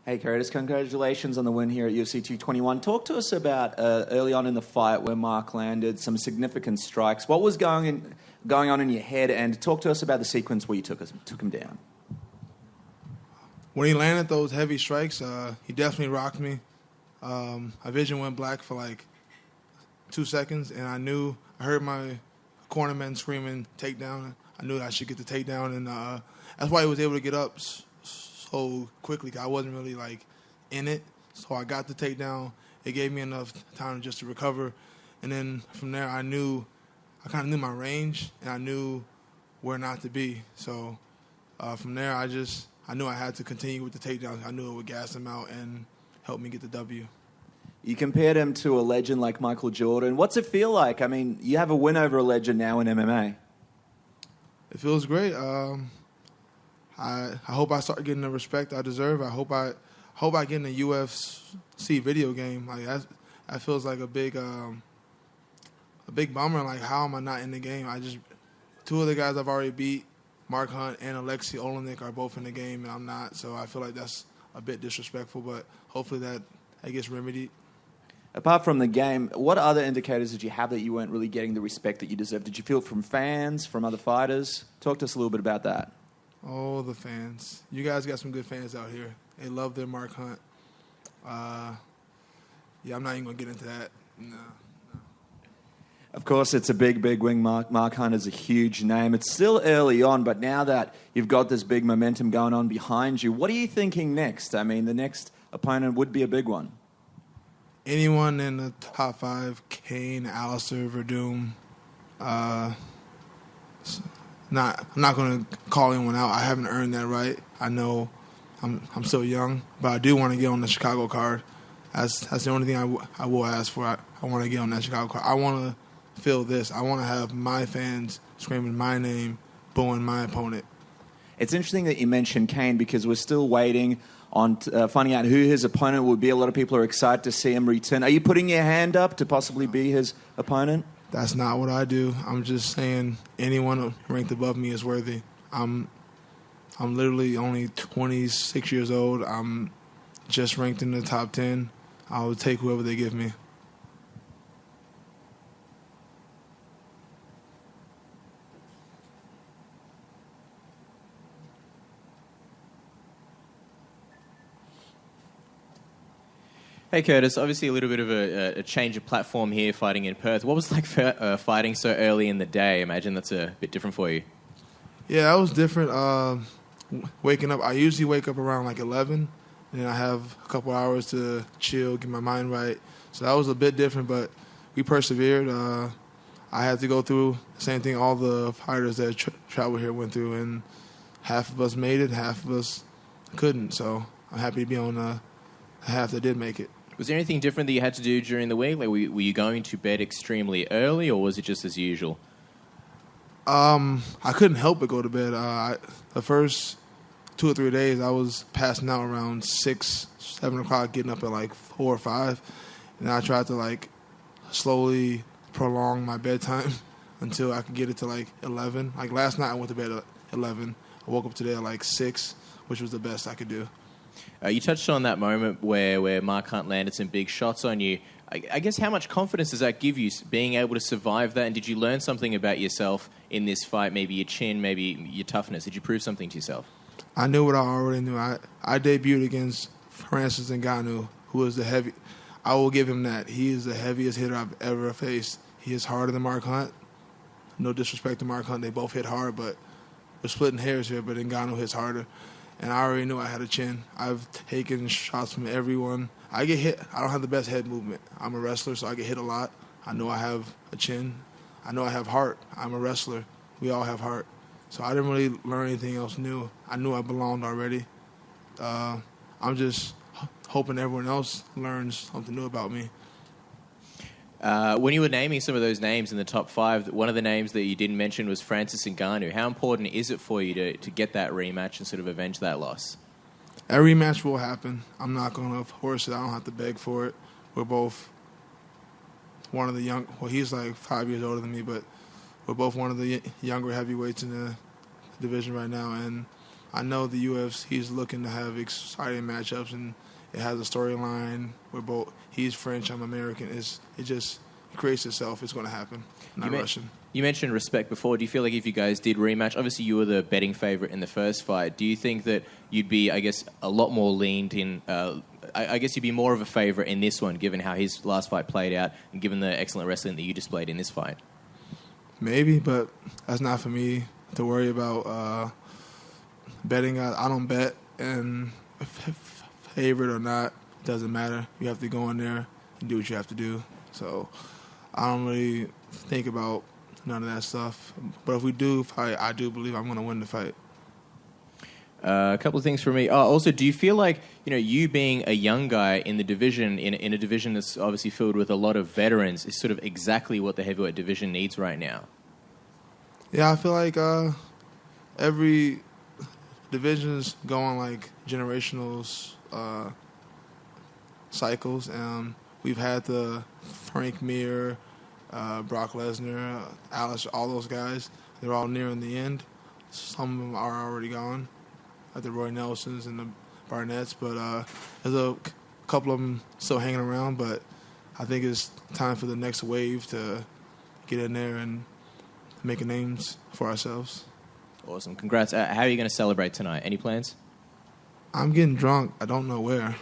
Hey, Curtis, congratulations on the win here at UFC 221. Talk to us about early on in the fight where Mark landed some significant strikes. What was going on in your head? And talk to us about the sequence where you took him down. When he landed those heavy strikes, he definitely rocked me. My vision went black for like 2 seconds, and I heard my cornerman screaming takedown. I knew I should get the takedown, and that's why he was able to get up so quickly. 'Cause I wasn't really like in it, so I got the takedown. It gave me enough time just to recover, and then from there I kind of knew my range, and I knew where not to be. So from there I knew I had to continue with the takedown. I knew it would gas him out and help me get the W. You compared him to a legend like Michael Jordan. What's it feel like? I mean, you have a win over a legend now in MMA. It feels great. I hope I start getting the respect I deserve. I hope I get in a UFC video game. Like that feels like a big bummer. Like, how am I not in the game? Two of the guys I've already beat, Mark Hunt and Alexei Olenek, are both in the game, and I'm not. So I feel like that's a bit disrespectful. But hopefully that gets remedied. Apart from the game, what other indicators did you have that you weren't really getting the respect that you deserve? Did you feel it from fans, from other fighters? Talk to us a little bit about that. Oh, the fans. You guys got some good fans out here. They love their Mark Hunt. Yeah, I'm not even going to get into that. No. Of course, it's a big wing. Mark Hunt is a huge name. It's still early on, but now that you've got this big momentum going on behind you, what are you thinking next? I mean, the next opponent would be a big one. Anyone in the top 5, Kane, Alistair, Verdum. I'm not going to call anyone out. I haven't earned that right. I know I'm still young, but I do want to get on the Chicago card. That's the only thing I will ask for. I want to get on that Chicago card. I want to feel this. I want to have my fans screaming my name, booing my opponent. It's interesting that you mentioned Kane because we're still waiting on finding out who his opponent will be. A lot of people are excited to see him return. Are you putting your hand up to possibly be his opponent? That's not what I do. I'm just saying anyone ranked above me is worthy. I'm literally only 26 years old. I'm just ranked in the top 10. I will take whoever they give me. Hey, Curtis, obviously a little bit of a change of platform here fighting in Perth. What was it like fighting so early in the day? I imagine that's a bit different for you. Yeah, that was different. Waking up, I usually wake up around like 11, and then I have a couple hours to chill, get my mind right. So that was a bit different, but we persevered. I had to go through the same thing all the fighters that traveled here went through, and half of us made it, half of us couldn't. So I'm happy to be on the half that did make it. Was there anything different that you had to do during the week? Like, were you going to bed extremely early, or was it just as usual? I couldn't help but go to bed. The first 2 or 3 days, I was passing out around 6, 7 o'clock, getting up at like 4 or 5. And I tried to like slowly prolong my bedtime until I could get it to like 11. Like last night, I went to bed at 11. I woke up today at like 6, which was the best I could do. You touched on that moment where Mark Hunt landed some big shots on you. I guess how much confidence does that give you, being able to survive that? And did you learn something about yourself in this fight, maybe your chin, maybe your toughness? Did you prove something to yourself? I knew what I already knew. I debuted against Francis Ngannou, who is the heavy. I will give him that. He is the heaviest hitter I've ever faced. He is harder than Mark Hunt. No disrespect to Mark Hunt. They both hit hard, but we're splitting hairs here, but Ngannou hits harder. And I already knew I had a chin. I've taken shots from everyone. I get hit. I don't have the best head movement. I'm a wrestler, so I get hit a lot. I know I have a chin. I know I have heart. I'm a wrestler. We all have heart. So I didn't really learn anything else new. I knew I belonged already. I'm just hoping everyone else learns something new about me. When you were naming some of those names in the top 5, one of the names that you didn't mention was Francis Ngannou. How important is it for you to get that rematch and sort of avenge that loss? A rematch will happen. I'm not going to force it. I don't have to beg for it. We're both one of the young... Well, he's like 5 years older than me, but we're both one of the younger heavyweights in the division right now, and I know the UFC is looking to have exciting matchups, and it has a storyline where both he's French, I'm American. It just creates itself. It's going to happen. Not Russian. You mentioned respect before. Do you feel like if you guys did rematch, obviously you were the betting favorite in the first fight. Do you think that you'd be, I guess, a lot more leaned in? I guess you'd be more of a favorite in this one, given how his last fight played out and given the excellent wrestling that you displayed in this fight. Maybe, but that's not for me to worry about. Betting, I don't bet, and favorite or not, doesn't matter. You have to go in there and do what you have to do. So I don't really think about none of that stuff. But if we do fight, I do believe I'm going to win the fight. A couple of things for me. Also, do you feel like you being a young guy in the division, in a division that's obviously filled with a lot of veterans, is sort of exactly what the heavyweight division needs right now? Yeah, I feel like every divisions go on like generational cycles. We've had the Frank Mir, Brock Lesnar, Alice, all those guys. They're all nearing the end. Some of them are already gone, like the Roy Nelsons and the Barnetts. But there's a couple of them still hanging around. But I think it's time for the next wave to get in there and make names for ourselves. Awesome. Congrats. How are you going to celebrate tonight? Any plans? I'm getting drunk. I don't know where.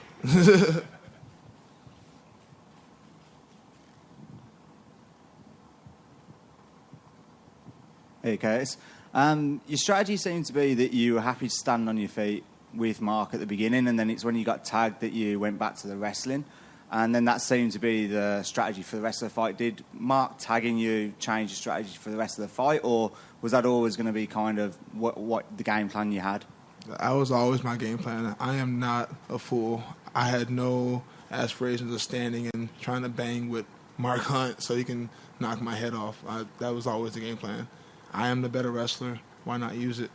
Hey, Curtis. Your strategy seemed to be that you were happy to stand on your feet with Mark at the beginning, and then it's when you got tagged that you went back to the wrestling. And then that seemed to be the strategy for the rest of the fight. Did Mark tagging you change your strategy for the rest of the fight, or was that always going to be kind of what the game plan you had? That was always my game plan. I am not a fool. I had no aspirations of standing and trying to bang with Mark Hunt so he can knock my head off. That was always the game plan. I am the better wrestler. Why not use it?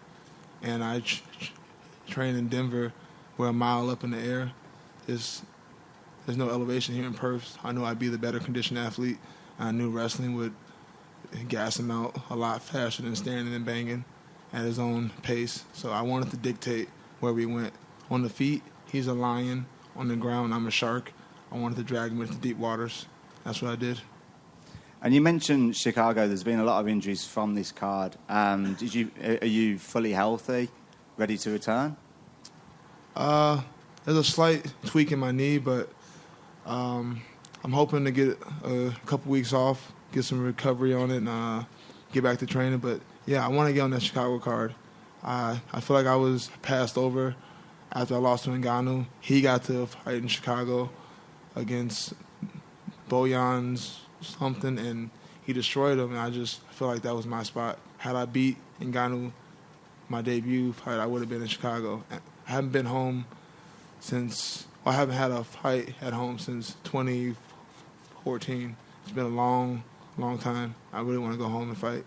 And I trained in Denver, where a mile up in the air there's no elevation here in Perth. I knew I'd be the better conditioned athlete. I knew wrestling would gas him out a lot faster than standing and banging at his own pace. So I wanted to dictate where we went. On the feet, he's a lion. On the ground, I'm a shark. I wanted to drag him into deep waters. That's what I did. And you mentioned Chicago. There's been a lot of injuries from this card. Are you fully healthy, ready to return? There's a slight tweak in my knee, but I'm hoping to get a couple weeks off, get some recovery on it, and get back to training. But, yeah, I want to get on that Chicago card. I feel like I was passed over after I lost to Ngannou. He got to fight in Chicago against Bojan's something, and he destroyed him, and I just feel like that was my spot. Had I beat Ngannou my debut fight, I would have been in Chicago. I haven't been home I haven't had a fight at home since 2014. It's been a long, long time. I really want to go home and fight.